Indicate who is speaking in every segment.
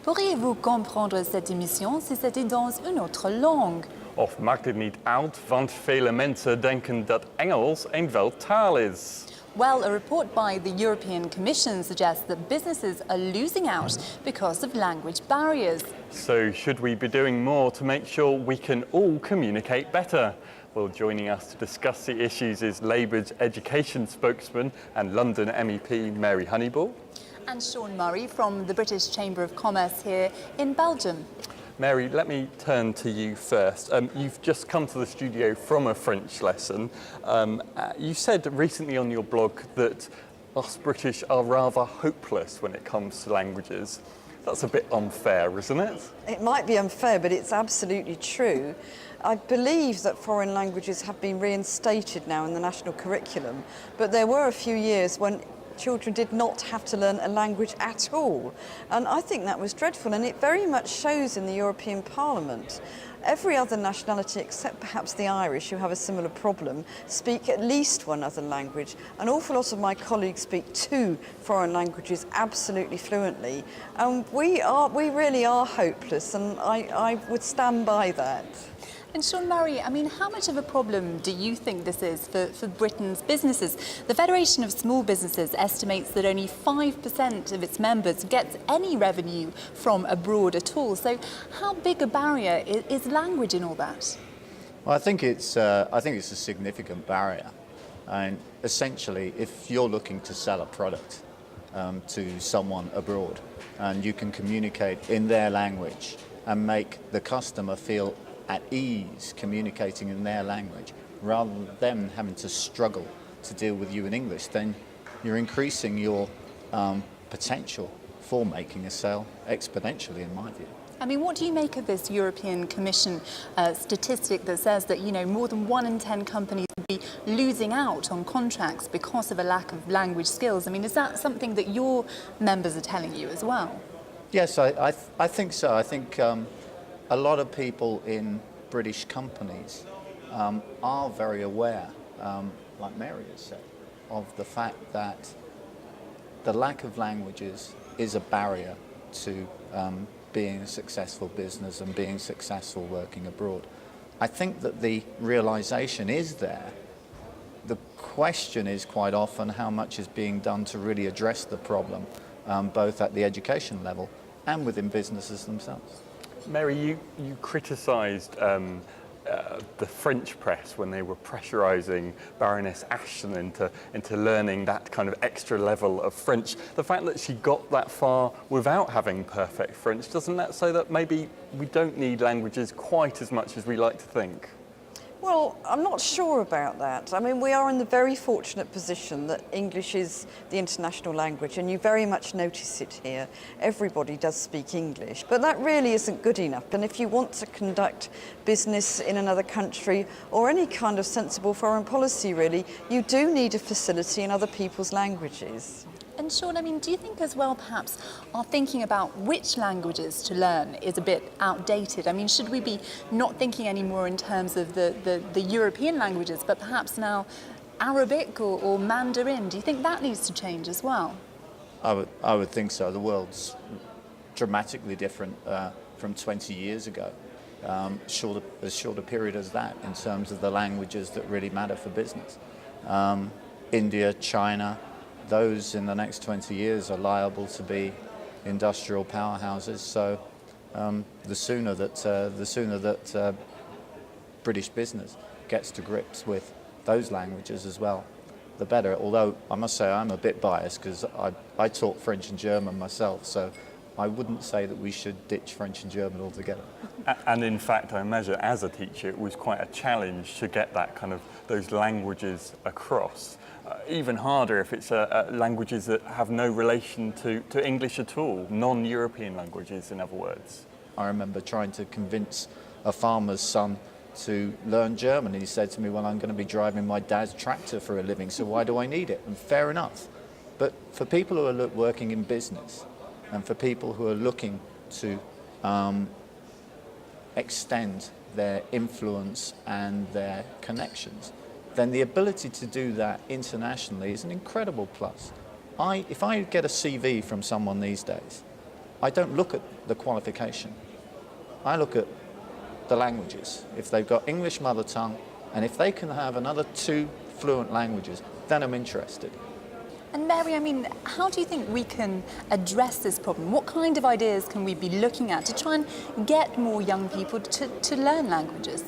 Speaker 1: Pourriez-vous comprendre cette émission si c'était dans une autre langue?
Speaker 2: Of maakt het niet uit, want vele mensen denken dat Engels een veldtaal is.
Speaker 1: Well, a report by the European Commission suggests that businesses are losing out because of language barriers.
Speaker 2: So should we be doing more to make sure we can all communicate better? Well, joining us to discuss the issues is Labour's education spokesman and London MEP Mary Honeyball.
Speaker 1: And Sean Murray from the British Chamber of Commerce here in Belgium.
Speaker 2: Mary, let me turn to you first. You've just come to the studio from a French lesson. You said recently on your blog that us British are rather hopeless when it comes to languages. That's a bit unfair, isn't it?
Speaker 3: It might be unfair, but it's absolutely true. I believe that foreign languages have been reinstated now in the national curriculum, but there were a few years when children did not have to learn a language at all. And I think that was dreadful, and it very much shows in the European Parliament. Every other nationality, except perhaps the Irish, who have a similar problem, speak at least one other language. An awful lot of my colleagues speak two foreign languages absolutely fluently. And we really are hopeless, and I would stand by that.
Speaker 1: And Sean Murray, I mean, how much of a problem do you think this is for Britain's businesses? The Federation of Small Businesses estimates that only 5% of its members gets any revenue from abroad at all. So how big a barrier is language in all that?
Speaker 4: Well, I think it's a significant barrier. And essentially, if you're looking to sell a product to someone abroad and you can communicate in their language and make the customer feel at ease communicating in their language, rather than them having to struggle to deal with you in English, then you're increasing your potential for making a sale exponentially, in my view.
Speaker 1: I mean, what do you make of this European Commission statistic that says that, you know, more than 1 in 10 companies would be losing out on contracts because of a lack of language skills? I mean, is that something that your members are telling you as well?
Speaker 4: Yes, I think so. I think a lot of people in British companies are very aware, like Mary has said, of the fact that the lack of languages is a barrier to being a successful business and being successful working abroad. I think that the realization is there. The question is quite often how much is being done to really address the problem, both at the education level and within businesses themselves.
Speaker 2: Mary, you criticised the French press when they were pressurising Baroness Ashton into learning that kind of extra level of French. The fact that she got that far without having perfect French, doesn't that say that maybe we don't need languages quite as much as we like to think?
Speaker 3: Well, I'm not sure about that. I mean, we are in the very fortunate position that English is the international language, and you very much notice it here. Everybody does speak English, but that really isn't good enough. And if you want to conduct business in another country or any kind of sensible foreign policy, really, you do need a facility in other people's languages.
Speaker 1: And Sean, I mean, do you think as well perhaps our thinking about which languages to learn is a bit outdated? I mean, should we be not thinking anymore in terms of the European languages, but perhaps now Arabic or Mandarin? Do you think that needs to change as well?
Speaker 4: I would think so. The world's dramatically different from 20 years ago. As short a period as that in terms of the languages that really matter for business. India, China, those in the next 20 years are liable to be industrial powerhouses. So the sooner that British business gets to grips with those languages as well, the better. Although I must say I'm a bit biased because I taught French and German myself, so I wouldn't say that we should ditch French and German altogether.
Speaker 2: And in fact, I imagine as a teacher, it was quite a challenge to get that kind of those languages across. Even harder if it's languages that have no relation to English at all, non-European languages, in other words.
Speaker 4: I remember trying to convince a farmer's son to learn German. He said to me, well, I'm going to be driving my dad's tractor for a living, so why do I need it? And fair enough. But for people who are working in business and for people who are looking to extend their influence and their connections, then the ability to do that internationally is an incredible plus. If I get a CV from someone these days, I don't look at the qualification. I look at the languages. If they've got English mother tongue, and if they can have another 2 fluent languages, then I'm interested.
Speaker 1: And Mary, I mean, how do you think we can address this problem? What kind of ideas can we be looking at to try and get more young people to learn languages?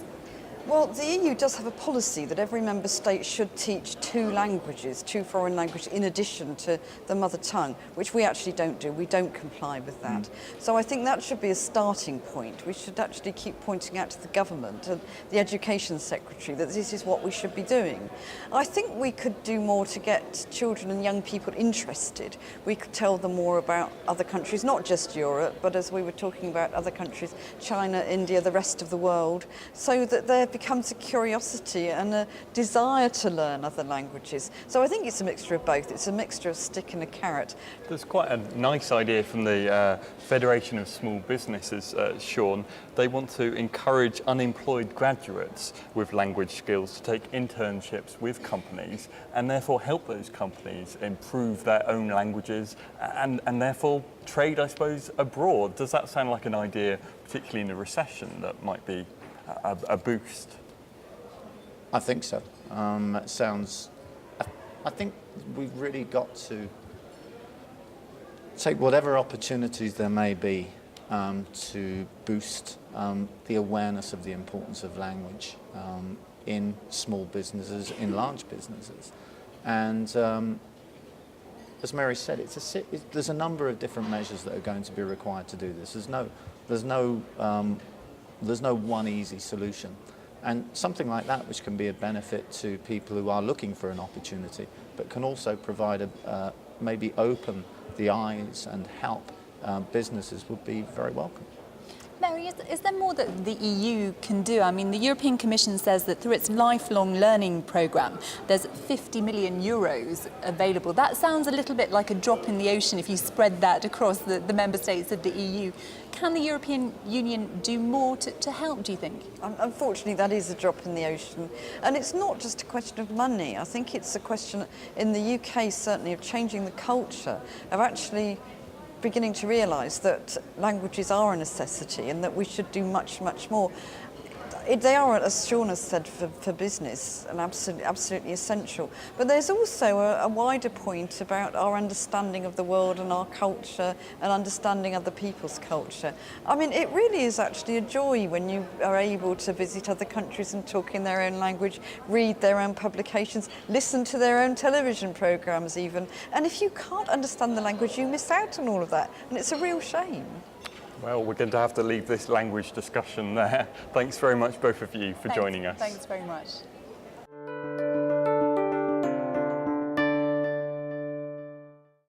Speaker 3: Well, the EU does have a policy that every member state should teach 2 languages, 2 foreign languages, in addition to the mother tongue, which we actually don't do. We don't comply with that. So I think that should be a starting point. We should actually keep pointing out to the government and the Education Secretary that this is what we should be doing. I think we could do more to get children and young people interested. We could tell them more about other countries, not just Europe, but as we were talking about other countries, China, India, the rest of the world, so that there becomes a curiosity and a desire to learn other languages. So I think it's a mixture of both. It's a mixture of stick and a carrot.
Speaker 2: There's quite a nice idea from the Federation of Small Businesses, Sean. They want to encourage unemployed graduates with language skills to take internships with companies and therefore help those companies improve their own languages and therefore trade, I suppose, abroad. Does that sound like an idea, particularly in a recession, that might be a boost?
Speaker 4: I think so. It sounds. I think we've really got to take whatever opportunities there may be to boost the awareness of the importance of language in small businesses, in large businesses, and as Mary said, there's a number of different measures that are going to be required to do this. There's no one easy solution. And something like that, which can be a benefit to people who are looking for an opportunity, but can also provide maybe open the eyes and help businesses, would be very welcome.
Speaker 1: Mary, is there more that the EU can do? I mean, the European Commission says that through its lifelong learning programme, there's 50 million euros available. That sounds a little bit like a drop in the ocean if you spread that across the member states of the EU. Can the European Union do more to help, do you think?
Speaker 3: Unfortunately, that is a drop in the ocean. And it's not just a question of money. I think it's a question, in the UK certainly, of changing the culture, of actually beginning to realise that languages are a necessity and that we should do much, much more. They are, as Sean has said, for business, and absolutely essential. But there's also a wider point about our understanding of the world and our culture and understanding other people's culture. I mean, it really is actually a joy when you are able to visit other countries and talk in their own language, read their own publications, listen to their own television programmes even. And if you can't understand the language, you miss out on all of that. And it's a real shame.
Speaker 2: Well, we're going to have to leave this language discussion there. Thanks very much, both of you, for joining us.
Speaker 1: Thanks very much.